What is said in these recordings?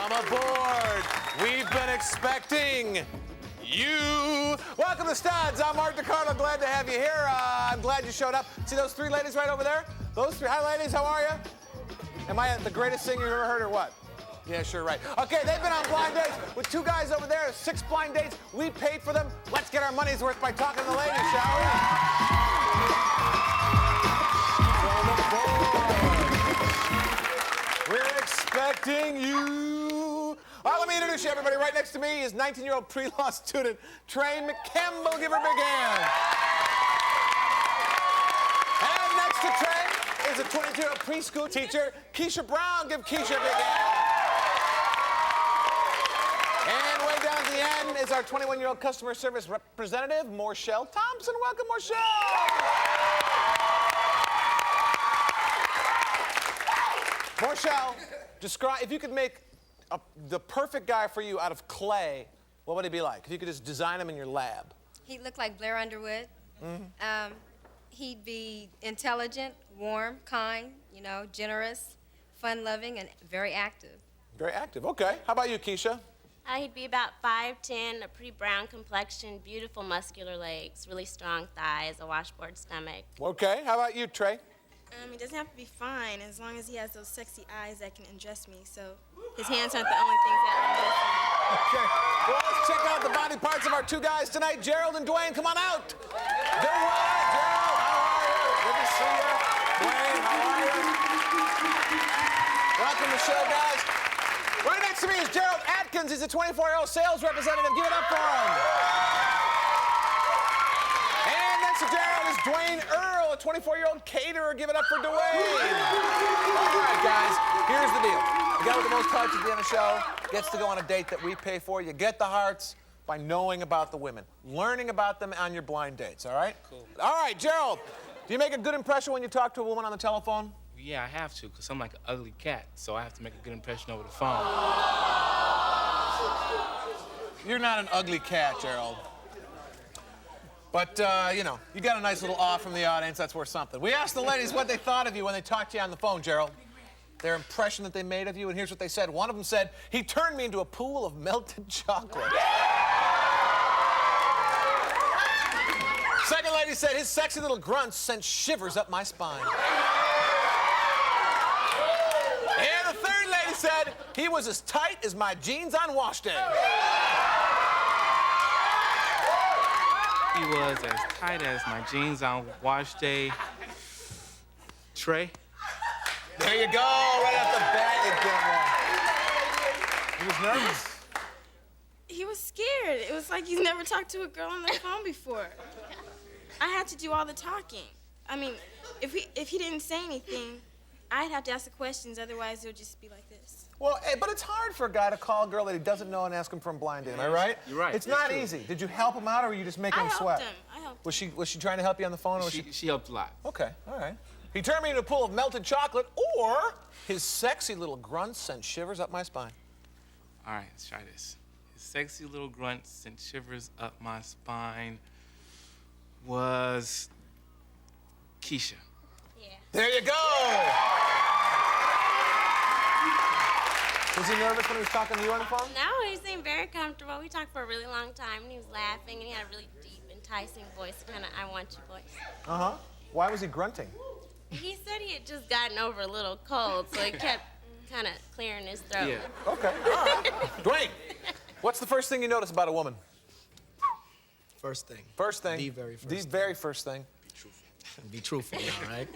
Welcome aboard. We've been expecting you. Welcome to Studs. I'm Mark DiCarlo. Glad to have you here. I'm glad you showed up. See those three ladies right over there? Those three. Hi, ladies. How are you? Am I the greatest singer you've ever heard or what? Yeah, sure, right. Okay, they've been on blind dates with two guys over there. 6 blind dates. We paid for them. Let's get our money's worth by talking to the ladies, shall we? We're expecting you. All right, let me introduce you, everybody. Right next to me is 19-year-old pre-law student Trey McCampbell. Give her a big hand. And next to Trey is a 22-year-old preschool teacher, Keisha Brown. Give Keisha a big hand. And way down at the end is our 21-year-old customer service representative, Morshelle Thompson. Welcome, Morshelle. Morshelle, describe, if you could make the perfect guy for you out of clay, what would he be like? If you could just design him in your lab. He'd look like Blair Underwood. Mm-hmm. He'd be intelligent, warm, kind, you know, generous, fun-loving, and very active. Very active, okay. How about you, Keisha? He'd be about 5'10", a pretty brown complexion, beautiful muscular legs, really strong thighs, a washboard stomach. Okay, how about you, Trey? He doesn't have to be fine as long as he has those sexy eyes that can undress me, so his hands aren't the only things that undress me. Okay, well, let's check out the body parts of our two guys tonight. Gerald and Dwayne, come on out. Gerald, how are you? Good to see you. Dwayne, how are you? Welcome to the show, guys. Right next to me is Gerald Atkins. He's a 24-year-old sales representative. Give it up for him. And next to Gerald is Dwayne Earl, a 24-year-old caterer. Give it up for Dwayne. All right, guys, here's the deal. The guy with the most hearts at the end of the show gets to go on a date that we pay for. You get the hearts by knowing about the women, learning about them on your blind dates, all right? Cool. All right, Gerald, do you make a good impression when you talk to a woman on the telephone? Yeah, I have to, because I'm like an ugly cat, so I have to make a good impression over the phone. You're not an ugly cat, Gerald. But, you know, you got a nice little awe from the audience. That's worth something. We asked the ladies what they thought of you when they talked to you on the phone, Gerald. Their impression that they made of you, and here's what they said. One of them said, he turned me into a pool of melted chocolate. Second lady said, his sexy little grunts sent shivers up my spine. And the third lady said, he was as tight as my jeans on wash day. He was as tight as my jeans on wash day. Trey? There you go, right off the bat, you get one. He was nervous. He was scared. It was like he's never talked to a girl on the phone before. I had to do all the talking. I mean, if he didn't say anything, I'd have to ask the questions, otherwise it would just be like this. Well, hey, but it's hard for a guy to call a girl that he doesn't know and ask him for a blind date, am I right? You're right. It's not easy. Did you help him out, or were you just making him sweat? I helped him. Was she trying to help you on the phone, or was She helped a lot. Okay, all right. He turned me into a pool of melted chocolate, or his sexy little grunts sent shivers up my spine. All right, let's try this. His sexy little grunts sent shivers up my spine was Keisha. Yeah. There you go! Was he nervous when he was talking to you on the phone? No, he seemed very comfortable. We talked for a really long time, and he was laughing, and he had a really deep, enticing voice, kind of I want you voice. Uh-huh. Why was he grunting? He said he had just gotten over a little cold, so he kept kind of clearing his throat. Yeah. Okay, all right. Dwayne, what's the first thing you notice about a woman? First thing. First thing. The very first The thing. very first thing. Truthful. Be truthful now, right?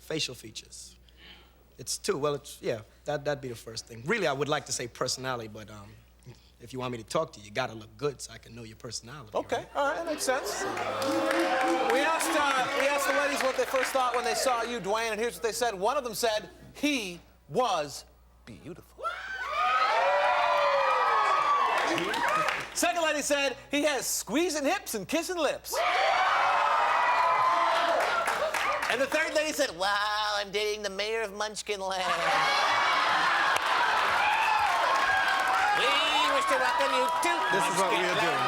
Facial features. It's two. Well, it's, yeah, that'd be the first thing. Really, I would like to say personality, but if you want me to talk to you, you gotta look good so I can know your personality. Okay, right? all right, that makes sense. We asked the ladies what they first thought when they saw you, Dwayne, and here's what they said. One of them said, he was beautiful. Second lady said, he has squeezing hips and kissing lips. And the third lady said, wow, I'm dating the Mayor of Munchkinland. We wish to welcome you to This is what we are doing.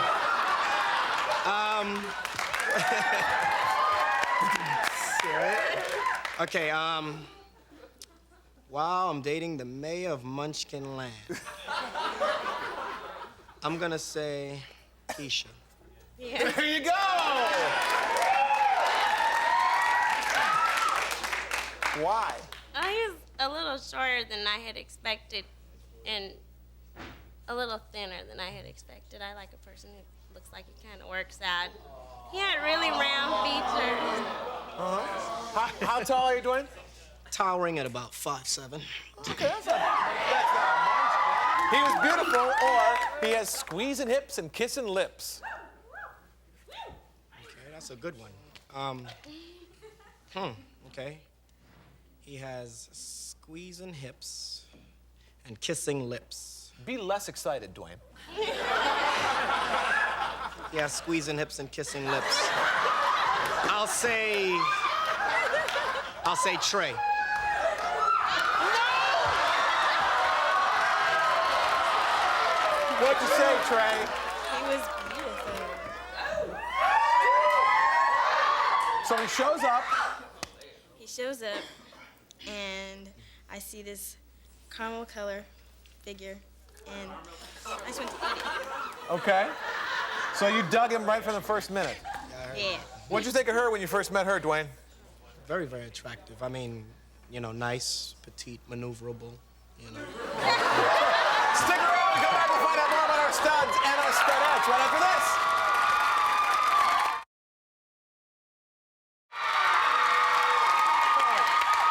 Okay, While I'm dating the mayor of Munchkinland. I'm gonna say Keisha. Yeah. There you go! Why? He was a little shorter than I had expected and a little thinner than I had expected. I like a person who looks like he kind of works out. He had really round features. How tall are you, Dwayne? Towering at about 5'7". Okay, that's not much. He was beautiful, or he has squeezing hips and kissing lips. Okay, that's a good one. Okay. He has squeezing hips and kissing lips. Be less excited, Dwayne. He has squeezing hips and kissing lips. I'll say Trey. What'd you say, Trey? He was beautiful. So he shows up. He shows up, and I see this caramel color figure, and I just went to eat it. Okay. So you dug him right from the first minute. Yeah. What'd you think of her when you first met her, Dwayne? Very, very attractive. I mean, you know, nice, petite, maneuverable, you know. Stick around. We come back to find out more about our studs and our studettes right after this.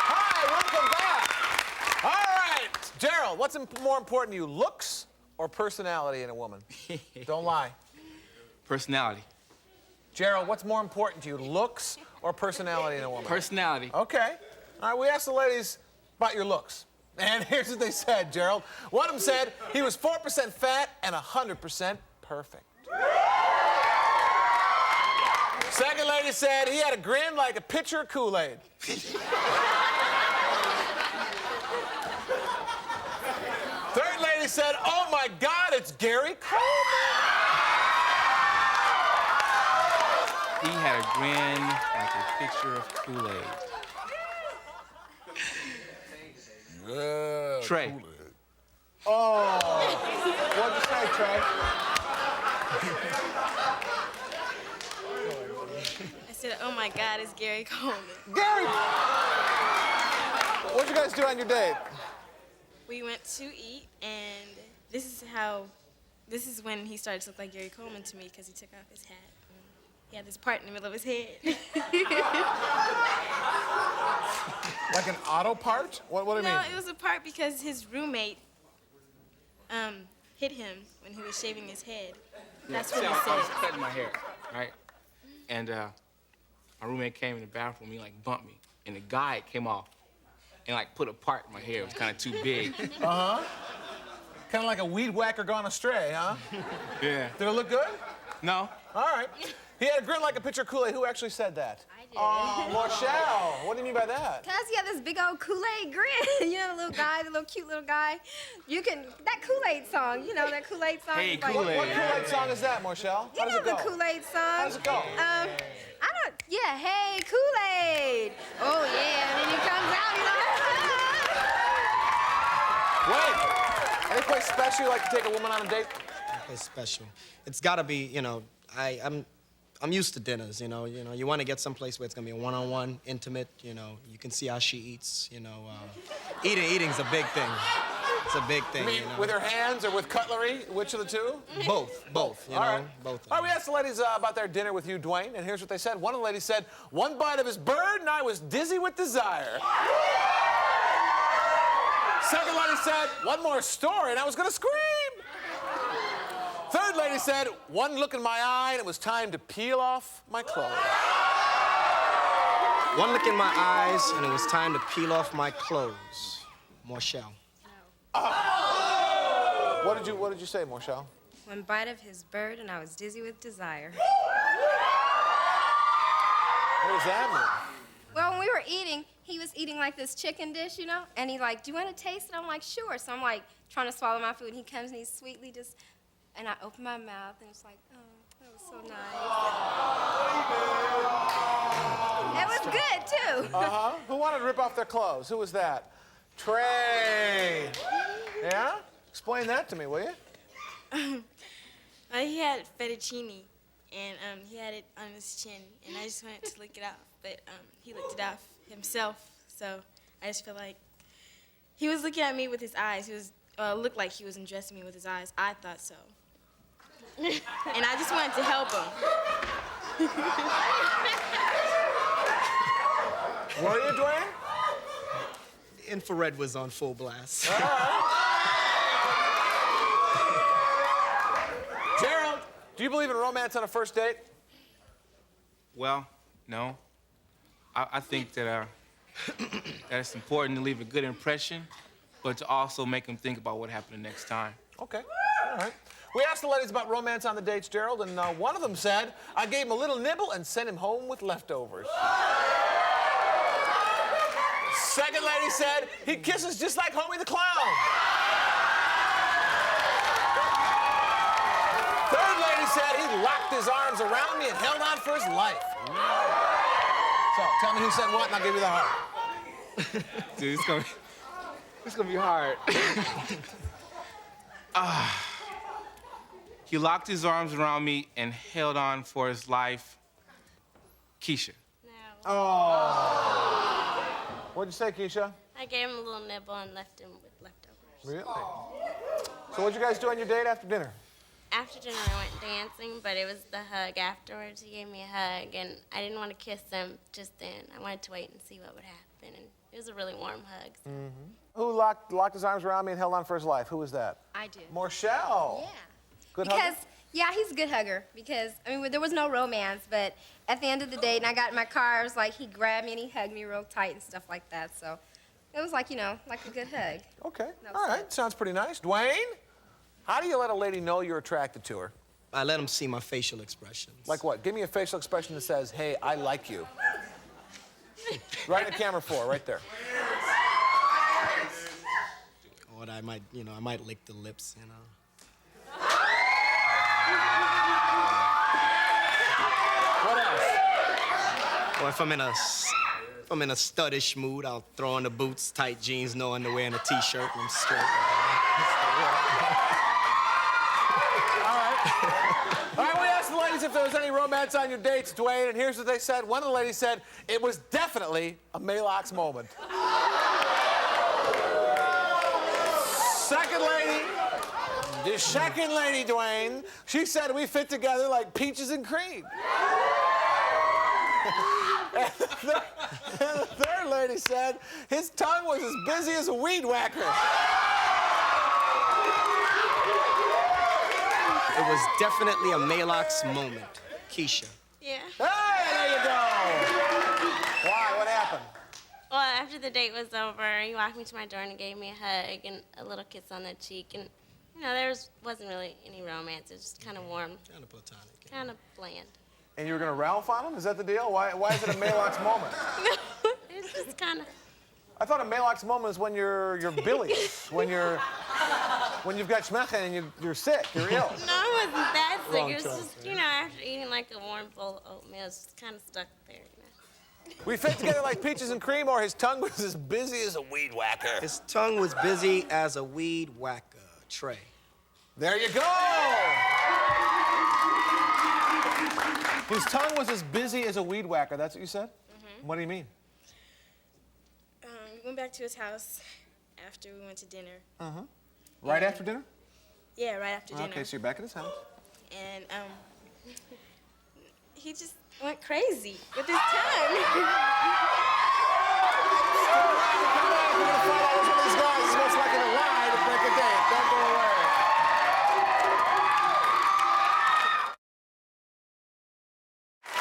Hi, welcome back. All right, Gerald, what's more important to you, looks or personality in a woman? Don't lie. Personality. Gerald, what's more important to you, looks or personality in a woman? Personality. Okay. All right, we asked the ladies about your looks. And here's what they said, Gerald. One of them said he was 4% fat and 100% perfect. Second lady said he had a grin like a pitcher of Kool-Aid. Third lady said, oh my God, it's Gary Coleman. He had a grin like a picture of Kool-Aid. Yeah, Trey. Kool-Aid. Oh, what'd you say, Trey? I said, oh my God, it's Gary Coleman. Gary! What'd you guys do on your date? We went to eat, and this is when he started to look like Gary Coleman to me because he took off his hat. He had this part in the middle of his head. Like an auto part? What do you mean? No, it was a part because his roommate hit him when he was shaving his head. That's what See, he I was said. cutting my hair, right? And my roommate came in the bathroom, he like bumped me, and the guy came off and like put a part in my hair. It was kind of too big. Uh-huh. Kind of like a weed whacker gone astray, huh? Yeah. Did it look good? No. All right. He had a grin like a pitcher of Kool-Aid. Who actually said that? I did. Oh, Marshall. What do you mean by that? Cause he had this big old Kool-Aid grin. You know, the little guy, the little cute little guy. That Kool-Aid song, you know, that Kool-Aid song. Hey, It's like- Kool-Aid. What Kool-Aid song is that, Marshall? You How does know it go? the Kool-Aid song. How does it go? Hey, Kool-Aid. Oh, yeah, and then he comes out, Wait. Any place special you like to take a woman on a date? It's special. It's gotta be, you know, I'm used to dinners, you know. You want to get someplace where it's gonna be a one-on-one, intimate. You know, you can see how she eats. You know, eating's a big thing. It's a big thing. You mean You know? with her hands or with cutlery? Which of the two? Both. You know, All right. both. Of All right, we them. asked the ladies about their dinner with you, Dwayne, and here's what they said. One of the ladies said, one bite of his bird and I was dizzy with desire. Second lady said, one more story and I was gonna scream. Third lady said, one look in my eye and it was time to peel off my clothes. One look in my eyes and it was time to peel off my clothes. Marshall. What did you say, Marshall? One bite of his bird and I was dizzy with desire. What does that mean? Well, when we were eating, he was eating like this chicken dish, you know? And he like, do you want to taste it? I'm like, sure. So I'm like trying to swallow my food and he comes and he sweetly just, and I open my mouth and it's like, oh, that was so nice. It was good too. Uh-huh. Who wanted to rip off their clothes? Who was that? Trey. Yeah? Explain that to me, will you? He had fettuccine, and he had it on his chin, and I just wanted to lick it off, but he licked it off himself, so I just feel like he was looking at me with his eyes. He was looked like he was undressing me with his eyes. I thought so, and I just wanted to help him. Were you, Dwayne? Infrared was on full blast. Gerald, do you believe in romance on a first date? Well, no. I think that that it's important to leave a good impression, but to also make them think about what happened the next time. Okay, all right. We asked the ladies about romance on the dates, Gerald, and one of them said, I gave him a little nibble and sent him home with leftovers. Second lady said, he kisses just like Homie the Clown. Third lady said, he locked his arms around me and held on for his life. So, tell me who said what, and I'll give you the heart. Dude, it's gonna be hard. He locked his arms around me and held on for his life. Keisha. No. Oh. What'd you say, Keisha? I gave him a little nibble and left him with leftovers. Really? So what'd you guys do on your date after dinner? After dinner, I went dancing, but it was the hug afterwards. He gave me a hug, and I didn't want to kiss him just then. I wanted to wait and see what would happen, and it was a really warm hug. So. Who locked his arms around me and held on for his life? Who was that? I do. Morchelle. Yeah. Good because, hugger? yeah, he's a good hugger. Because, I mean, there was no romance, but at the end of the day, and I got in my car, it was like he grabbed me and he hugged me real tight and stuff like that. So it was like, you know, like a good hug. Okay. That was All right. good. Sounds pretty nice. Dwayne, how do you let a lady know you're attracted to her? I let them see my facial expressions. Like what? Give me a facial expression that says, hey, I like you. Right in the camera 4, right there. Or I might, you know, I might lick the lips, you know. What else? Or if I'm in a studdish mood, I'll throw on the boots, tight jeans, no underwear, and a t-shirt, and I'm straight. All right, we asked the ladies if there was any romance on your dates, Dwayne, and here's what they said. One of the ladies said, it was definitely a Malox moment. The second lady, Dwayne, she said we fit together like peaches and cream. And the third lady said his tongue was as busy as a weed whacker. It was definitely a Malox moment. Keisha. Yeah. Hey, there you go. Why? What happened? Well, after the date was over, he walked me to my door and gave me a hug and a little kiss on the cheek. And, you know, wasn't really any romance. It was just kind of warm. Kind of platonic. Kind of bland. And you were going to Ralph on him? Is that the deal? Why is it a Malox moment? No, it's just kind of... I thought a Malox moment is when you're bilious, when you've got schmechen and you're sick, you're ill. No, I wasn't that sick. Wrong It was choice, just, you know, after eating like a warm bowl of oatmeal, it's just kind of stuck there, you know. We fit together like peaches and cream, or his tongue was as busy as a weed whacker. His tongue was busy as a weed whacker. Trey. There you go. His tongue was as busy as a weed whacker. That's what you said? Mm-hmm. What do you mean? We went back to his house after we went to dinner. Uh-huh. Right after dinner? Yeah, right after dinner. Okay, so you're back at his house. And he just went crazy with his tongue. We're gonna find out which one of these guys is most likely to lie to break a date. Don't go away.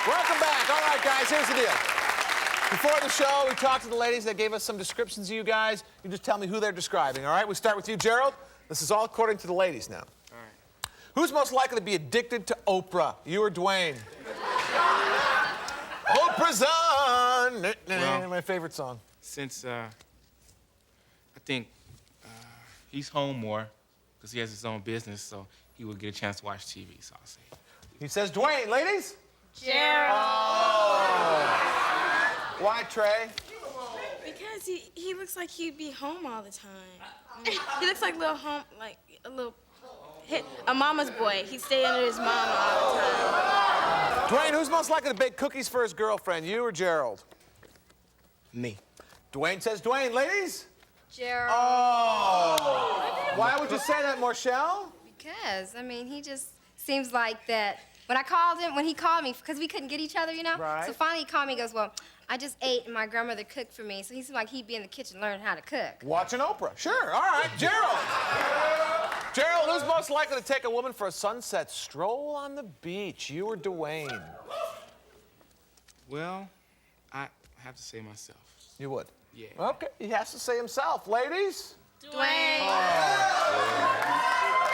Welcome back. All right, guys, here's the deal. Before the show, we talked to the ladies that gave us some descriptions of you guys. You just tell me who they're describing, all right? We start with you, Gerald. This is all according to the ladies now. All right. Who's most likely to be addicted to Oprah, you or Dwayne? Oprah's on! Well, my favorite song. Since I think he's home more because he has his own business, so he would get a chance to watch TV, so I'll say. He says Dwayne, ladies? Gerald. Oh. Why, Trey? Because he looks like he'd be home all the time. He looks like a mama's boy. He'd stay under his mama all the time. Dwayne, who's most likely to bake cookies for his girlfriend, you or Gerald? Me. Dwayne says Dwayne. Ladies? Gerald. Oh. Why would you say that, Marshall? Because, I mean, he just seems like that. When he called me, because we couldn't get each other, you know? Right. So finally he called me and goes, well, I just ate and my grandmother cooked for me. So he seemed like he'd be in the kitchen learning how to cook. Watching Oprah. Sure. All right. Gerald. Gerald, who's most likely to take a woman for a sunset stroll on the beach, you or Dwayne? Well, I have to say myself. You would? Yeah. Okay. He has to say himself. Ladies? Dwayne.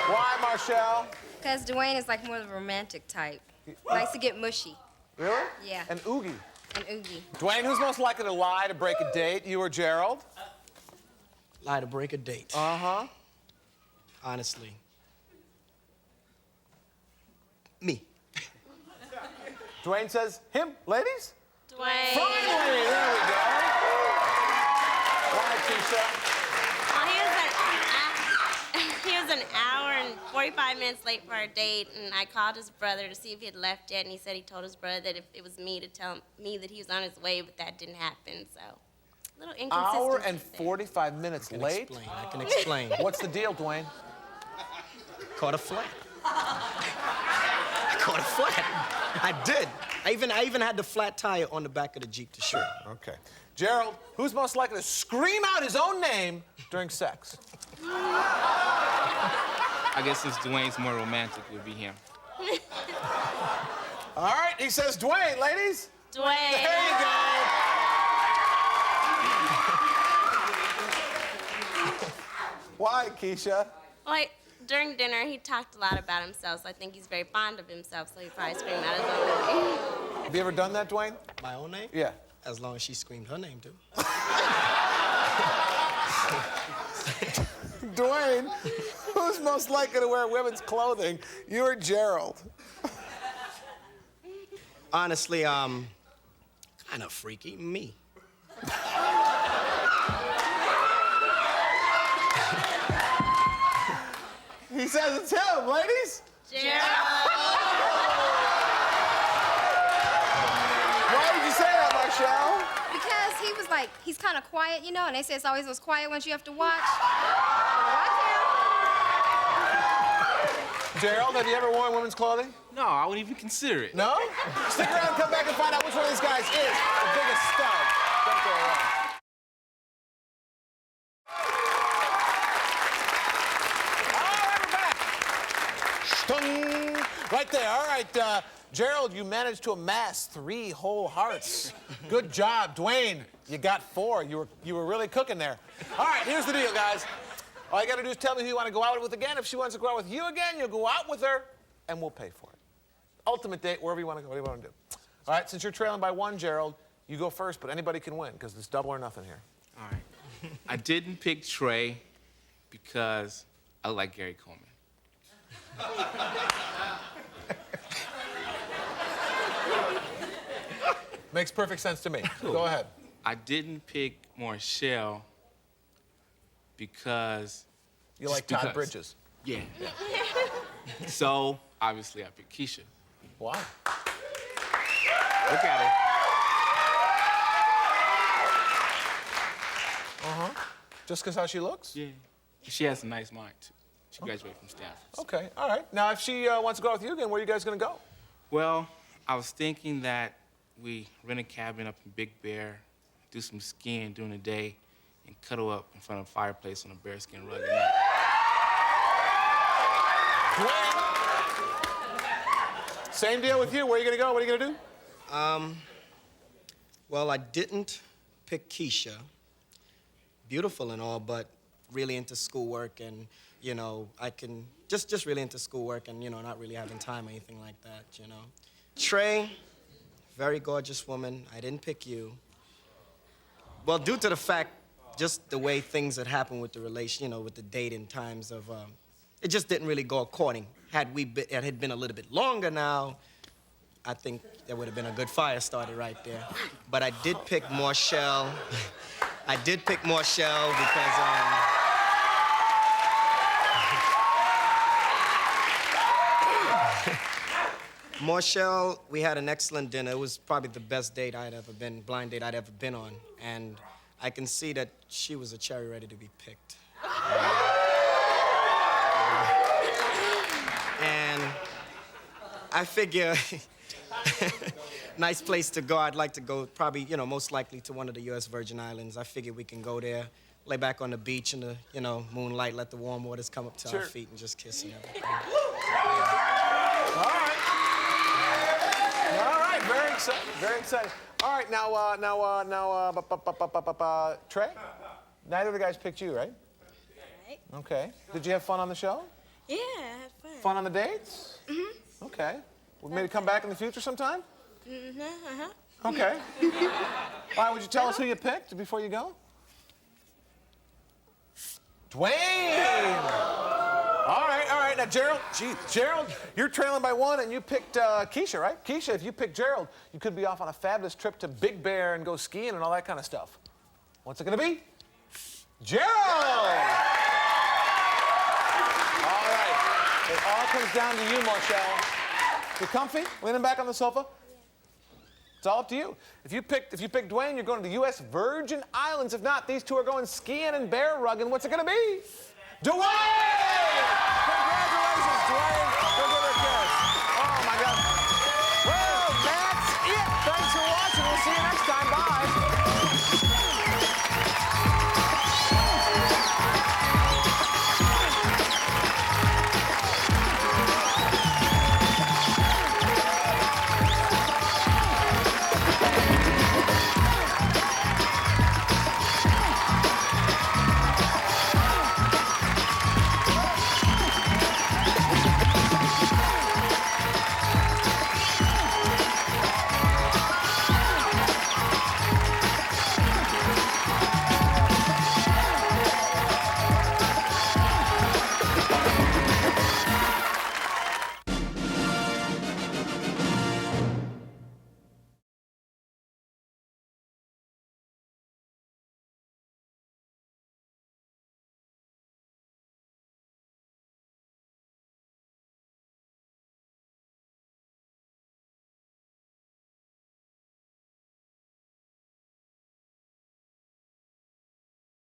Why, Marshall? Because Dwayne is like more of a romantic type. Likes to get mushy. Really? Yeah. And oogie. And oogie. Dwayne, who's most likely to lie to break a date, you or Gerald? Lie to break a date. Uh-huh. Honestly. Me. Dwayne says him. Ladies? Dwayne. Finally! There we go. Why, Keisha? Well, he was an hour and 45 minutes late for our date, and I called his brother to see if he had left yet, and he said he told his brother that if it was me to tell me that he was on his way, but that didn't happen, so a little inconsistency. Hour and 45 minutes late? I can explain. What's the deal, Dwayne? Caught a flat. I caught a flat. I did. I even had the flat tire on the back of the Jeep to show. Okay. Gerald, who's most likely to scream out his own name during sex? I guess since Dwayne's more romantic, it would be him. All right, he says Dwayne, ladies. Dwayne. There you go. Why, Keisha? Well, during dinner, he talked a lot about himself, so I think he's very fond of himself, so he probably screamed out his own name. Have you ever done that, Dwayne? My own name? Yeah. As long as she screamed her name, too. Dwayne, who's most likely to wear women's clothing, you or Gerald? Honestly, kind of freaky. Me. He says it's him, ladies. Gerald. Why would you say that, Marshall? Because he was like, he's kind of quiet, you know, and they say it's always those quiet ones you have to watch. Gerald, have you ever worn women's clothing? No, I wouldn't even consider it. No? Stick around and come back and find out which one of these guys is the biggest stud. Don't go away. Stung! Right there. All right, Gerald, you managed to amass 3 whole hearts. Good job. Dwayne, you got 4. You were really cooking there. All right, here's the deal, guys. All you got to do is tell me who you want to go out with again. If she wants to go out with you again, you'll go out with her, and we'll pay for it. Ultimate date, wherever you want to go. What do you want to do? All right, since you're trailing by 1, Gerald, you go first, but anybody can win, because it's double or nothing here. All right. I didn't pick Trey because I like Gary Coleman. Makes perfect sense to me. Go ahead. I didn't pick Marshall because... You like Todd Bridges. Yeah. So, obviously, I picked Keisha. Why? Look at her. Just because how she looks? Yeah. She has a nice mind, too. She graduated from Stanford. Okay, all right. Now, if she wants to go out with you again, where are you guys going to go? Well, I was thinking that we rent a cabin up in Big Bear, do some skiing during the day, and cuddle up in front of a fireplace on a bearskin rug at night. Dwayne? Same deal with you. Where are you going to go? What are you going to do? Well, I didn't pick Keisha. Beautiful and all, but really into schoolwork and, you know, I can, just really into schoolwork and, you know, not really having time or anything like that, you know. Trey, very gorgeous woman. I didn't pick you. Well, due to the fact, just the way things had happened with the relation, you know, with the dating times of, it just didn't really go according. It had been a little bit longer now, I think there would have been a good fire started right there. But I did pick Marshall I did pick Marshall because Marshall, we had an excellent dinner. It was probably the best date I'd ever been, blind date I'd ever been on. And I can see that she was a cherry ready to be picked. And I figure, nice place to go. I'd like to go probably, you know, most likely to one of the U.S. Virgin Islands. I figure we can go there, lay back on the beach in the, you know, moonlight, let the warm waters come up to our feet and just kiss and everything. All right. All right, very exciting, very exciting. All right, Trey, neither of the guys picked you, right? Right. Okay. Did you have fun on the show? Yeah, I had fun. Fun on the dates? Mm-hmm. Okay. Well, maybe come back in the future sometime? Mm-hmm, uh-huh. Okay. All right, would you tell us who you picked before you go? Dwayne! All right. Now, Gerald, you're trailing by one, and you picked Keisha, right? Keisha, if you picked Gerald, you could be off on a fabulous trip to Big Bear and go skiing and all that kind of stuff. What's it gonna be? Gerald! All right. It all comes down to you, Marshall. You comfy? Leaning back on the sofa? It's all up to you. If you pick Dwayne, you're going to the U.S. Virgin Islands. If not, these two are going skiing and bear rugging. What's it gonna be? Dwayne!